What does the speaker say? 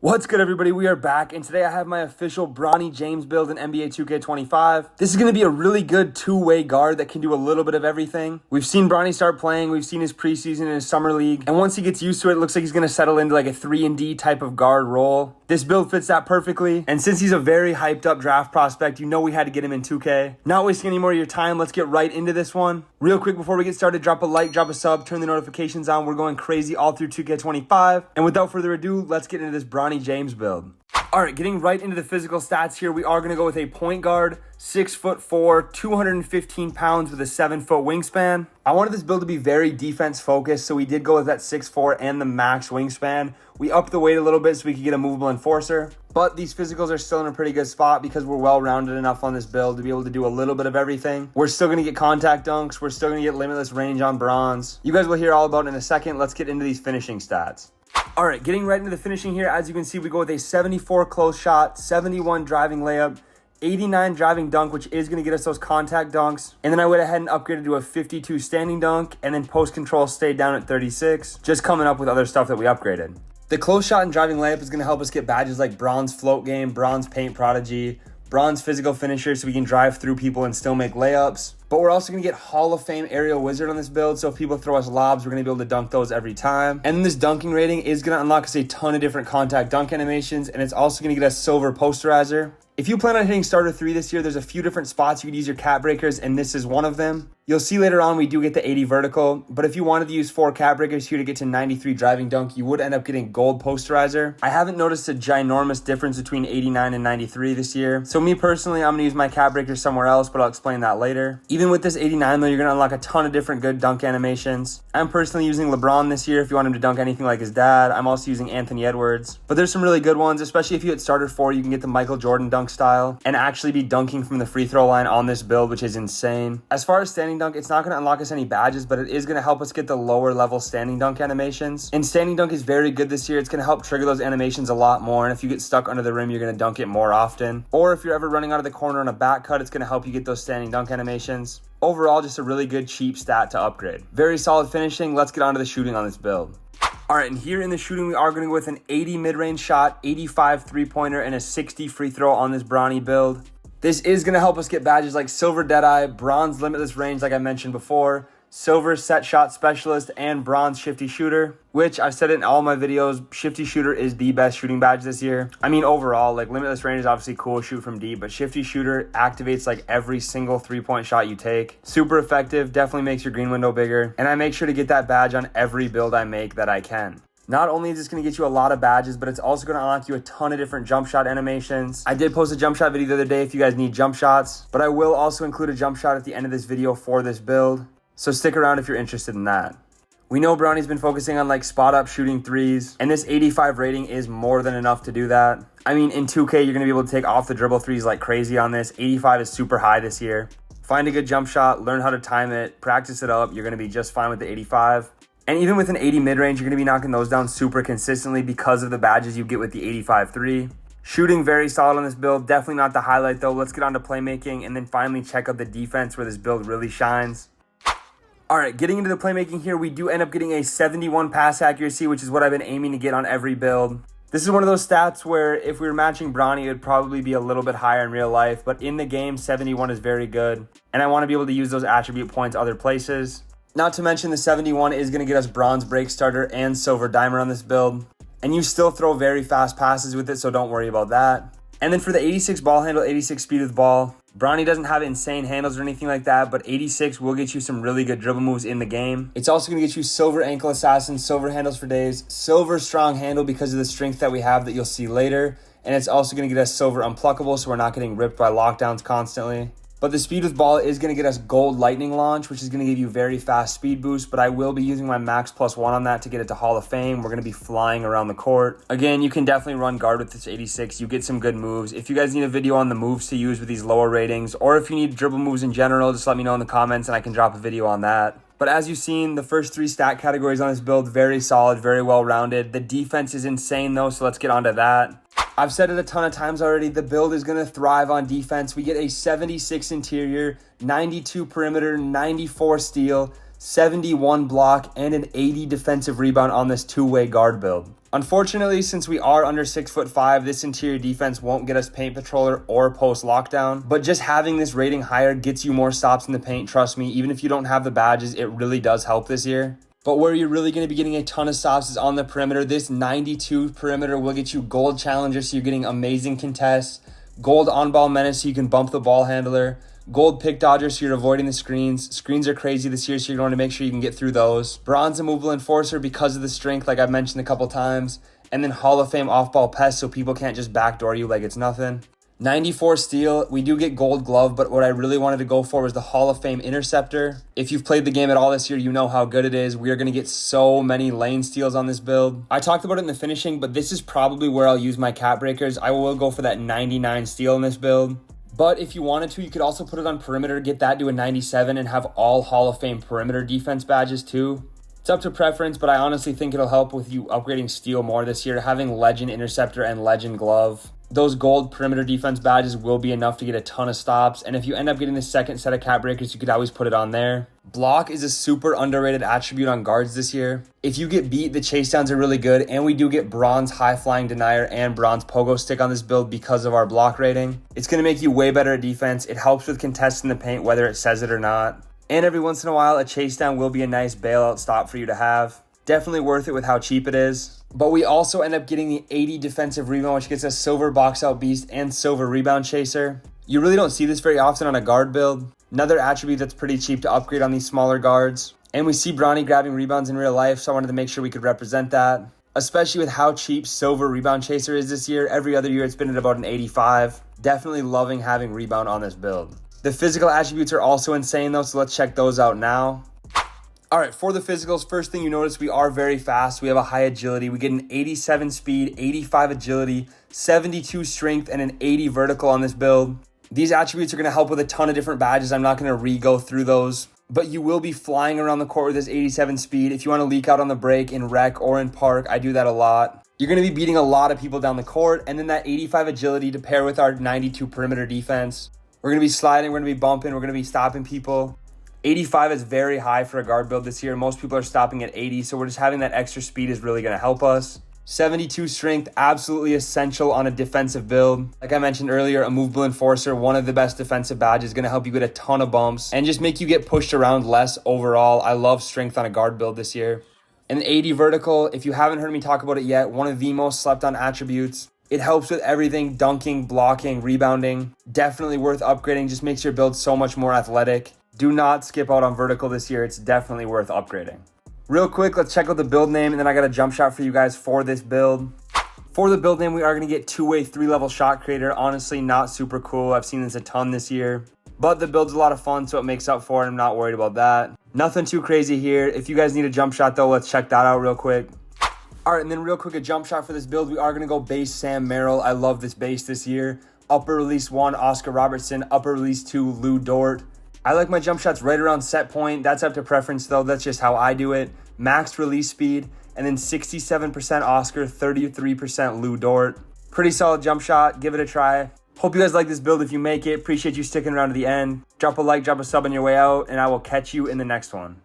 What's good, everybody? We are back, and today I have my official Bronny James build in NBA 2K25. This is going to be a really good two-way guard that can do a little bit of everything. We've seen Bronny start playing, we've seen his preseason and his summer league, and once he gets used to it, it looks like he's going to settle into like a 3-and-D type of guard role. This build fits that perfectly, and since he's a very hyped up draft prospect, you know we had to get him in 2K. Not wasting any more of your time, let's get right into this one. Real quick before we get started, drop a like, drop a sub, turn the notifications on. We're going crazy all through 2K25, and without further ado, let's get into this Bronny James build. All right, getting right into the physical stats here, we are going to go with a point guard, 6'4", 215 pounds with a 7-foot wingspan. I wanted this build to be very defense focused, so we did go with that 6'4" and the max wingspan. We upped the weight a little bit so we could get a movable enforcer, but these physicals are still in a pretty good spot because we're well-rounded enough on this build to be able to do a little bit of everything. We're still going to get contact dunks. We're still going to get limitless range on bronze. You guys will hear all about it in a second. Let's get into these finishing stats. All right, getting right into the finishing here, as you can see, we go with a 74 close shot, 71 driving layup, 89 driving dunk, which is going to get us those contact dunks. And then I went ahead and upgraded to a 52 standing dunk, and then post control stayed down at 36, just coming up with other stuff that we upgraded. The close shot and driving layup is going to help us get badges like bronze float game, bronze paint prodigy, bronze physical finisher, so we can drive through people and still make layups. But we're also going to get Hall of Fame aerial wizard on this build, so if people throw us lobs, we're going to be able to dunk those every time. And then this dunking rating is going to unlock us a ton of different contact dunk animations, and it's also going to get us silver posterizer. If you plan on hitting starter 3 this year, there's a few different spots you could use your cap breakers, and this is one of them. You'll see later on we do get the 80 vertical, but if you wanted to use 4 cap breakers here to get to 93 driving dunk, you would end up getting gold posterizer. I haven't noticed a ginormous difference between 89 and 93 this year, so me personally, I'm going to use my cap breakers somewhere else, but I'll explain that later. Even with this 89 though, you're going to unlock a ton of different good dunk animations. I'm personally using LeBron this year if you want him to dunk anything like his dad. I'm also using Anthony Edwards, but there's some really good ones, especially if you hit starter 4, you can get the Michael Jordan dunk style and actually be dunking from the free throw line on this build, which is insane. As far as standing dunk, it's not going to unlock us any badges, but it is going to help us get the lower level standing dunk animations. And standing dunk is very good this year. It's going to help trigger those animations a lot more, and if you get stuck under the rim, you're going to dunk it more often. Or if you're ever running out of the corner on a back cut, it's going to help you get those standing dunk animations. Overall, just a really good cheap stat to upgrade. Very solid finishing. Let's get on to the shooting on this build. All right, and here in the shooting, we are going to go with an 80 mid-range shot, 85 three-pointer, and a 60 free throw on this Bronny build. This is going to help us get badges like silver deadeye, bronze limitless range like I mentioned before, silver set shot specialist, and bronze shifty shooter, which I've said it in all my videos, shifty shooter is the best shooting badge this year. I mean, overall, like limitless range is obviously cool, shoot from deep, but shifty shooter activates like every single 3-point shot you take. Super effective, definitely makes your green window bigger, and I make sure to get that badge on every build I make that I can. Not only is this going to get you a lot of badges, but it's also going to unlock you a ton of different jump shot animations. I did post a jump shot video the other day if you guys need jump shots, but I will also include a jump shot at the end of this video for this build, so stick around if you're interested in that. We know Bronny's been focusing on like spot up shooting threes, and this 85 rating is more than enough to do that. I mean, in 2K, you're going to be able to take off the dribble threes like crazy on this. 85 is super high this year. Find a good jump shot, learn how to time it, practice it up. You're going to be just fine with the 85. And even with an 80 mid-range, you're going to be knocking those down super consistently because of the badges you get with the 85-3. Shooting very solid on this build. Definitely not the highlight though. Let's get on to playmaking and then finally check out the defense where this build really shines. All right, getting into the playmaking here, we do end up getting a 71 pass accuracy, which is what I've been aiming to get on every build. This is one of those stats where if we were matching Bronny, it would probably be a little bit higher in real life, but in the game, 71 is very good. And I want to be able to use those attribute points other places. Not to mention the 71 is going to get us bronze break starter and silver dimer on this build. And you still throw very fast passes with it, so don't worry about that. And then for the 86 ball handle, 86 speed with ball, Bronny doesn't have insane handles or anything like that, but 86 will get you some really good dribble moves in the game. It's also going to get you silver ankle assassin, silver handles for days, silver strong handle because of the strength that we have that you'll see later. And it's also going to get us silver unpluckable, so we're not getting ripped by lockdowns constantly. But the speed with ball is going to get us gold lightning launch, which is going to give you very fast speed boost, but I will be using my max +1 on that to get it to Hall of Fame. We're going to be flying around the court. Again, you can definitely run guard with this 86. You get some good moves. If you guys need a video on the moves to use with these lower ratings, or if you need dribble moves in general, just let me know in the comments and I can drop a video on that. But as you've seen, the first 3 stat categories on this build, very solid, very well-rounded. The defense is insane though, so let's get on to that. I've said it a ton of times already, the build is going to thrive on defense. We get a 76 interior, 92 perimeter, 94 steal, 71 block, and an 80 defensive rebound on this two-way guard build. Unfortunately, since we are under 6'5", this interior defense won't get us paint patroller or post lockdown, but just having this rating higher gets you more stops in the paint. Trust me, even if you don't have the badges, it really does help this year. But where you're really going to be getting a ton of stops is on the perimeter. This 92 perimeter will get you gold challenger, so you're getting amazing contests, gold on-ball menace, so you can bump the ball handler, gold pick dodger, so you're avoiding the screens. Screens are crazy this year, so you're going to make sure you can get through those. Bronze immovable enforcer because of the strength, like I've mentioned a couple times. And then Hall of Fame off-ball pest, so people can't just backdoor you like it's nothing. 94 steal, we do get gold glove, but what I really wanted to go for was the Hall of Fame interceptor. If you've played the game at all this year, you know how good it is. We are going to get so many lane steals on this build. I talked about it in the finishing, but this is probably where I'll use my cap breakers. I will go for that 99 steal in this build. But if you wanted to, you could also put it on perimeter, get that to a 97, and have all Hall of Fame perimeter defense badges too. It's up to preference, but I honestly think it'll help with you upgrading steal more this year, having legend interceptor and legend glove. Those gold perimeter defense badges will be enough to get a ton of stops, and if you end up getting the second set of cap breakers, you could always put it on there. Block is a super underrated attribute on guards this year. If you get beat, the chase downs are really good, and we do get bronze high flying denier and bronze pogo stick on this build because of our block rating. It's going to make you way better at defense. It helps with contests in the paint, whether it says it or not. And every once in a while, a chase down will be a nice bailout stop for you to have. Definitely worth it with how cheap it is. But we also end up getting the 80 defensive rebound, which gets us silver box out beast and silver rebound chaser. You really don't see this very often on a guard build. Another attribute that's pretty cheap to upgrade on these smaller guards. And we see Bronny grabbing rebounds in real life, so I wanted to make sure we could represent that. Especially with how cheap silver rebound chaser is this year. Every other year it's been at about an 85. Definitely loving having rebound on this build. The physical attributes are also insane though, so let's check those out now. All right, for the physicals, first thing you notice, we are very fast. We have a high agility. We get an 87 speed, 85 agility, 72 strength, and an 80 vertical on this build. These attributes are going to help with a ton of different badges. I'm not going to re-go through those, but you will be flying around the court with this 87 speed. If you want to leak out on the break in rec or in park, I do that a lot. You're going to be beating a lot of people down the court, and then that 85 agility to pair with our 92 perimeter defense. We're going to be sliding, we're going to be bumping, we're going to be stopping people. 85 is very high for a guard build this year. Most people are stopping at 80, so we're just having that extra speed is really going to help us. 72 strength, absolutely essential on a defensive build. Like I mentioned earlier, a movable enforcer, one of the best defensive badges, going to help you get a ton of bumps and just make you get pushed around less overall. I love strength on a guard build this year. An 80 vertical, if you haven't heard me talk about it yet, one of the most slept on attributes. It helps with everything, dunking, blocking, rebounding. Definitely worth upgrading, just makes your build so much more athletic. Do not skip out on vertical this year. It's definitely worth upgrading. Real quick, let's check out the build name, and then I got a jump shot for you guys for this build. For the build name, we are going to get two-way 3-level shot creator. Honestly, not super cool. I've seen this a ton this year. But the build's a lot of fun, so it makes up for it. I'm not worried about that. Nothing too crazy here. If you guys need a jump shot, though, let's check that out real quick. All right, and then real quick, a jump shot for this build. We are going to go base Sam Merrill. I love this base this year. Upper release 1, Oscar Robertson. Upper release 2, Lou Dort. I like my jump shots right around set point. That's up to preference, though. That's just how I do it. Max release speed, and then 67% Oscar, 33% Lou Dort. Pretty solid jump shot. Give it a try. Hope you guys like this build if you make it. Appreciate you sticking around to the end. Drop a like, drop a sub on your way out, and I will catch you in the next one.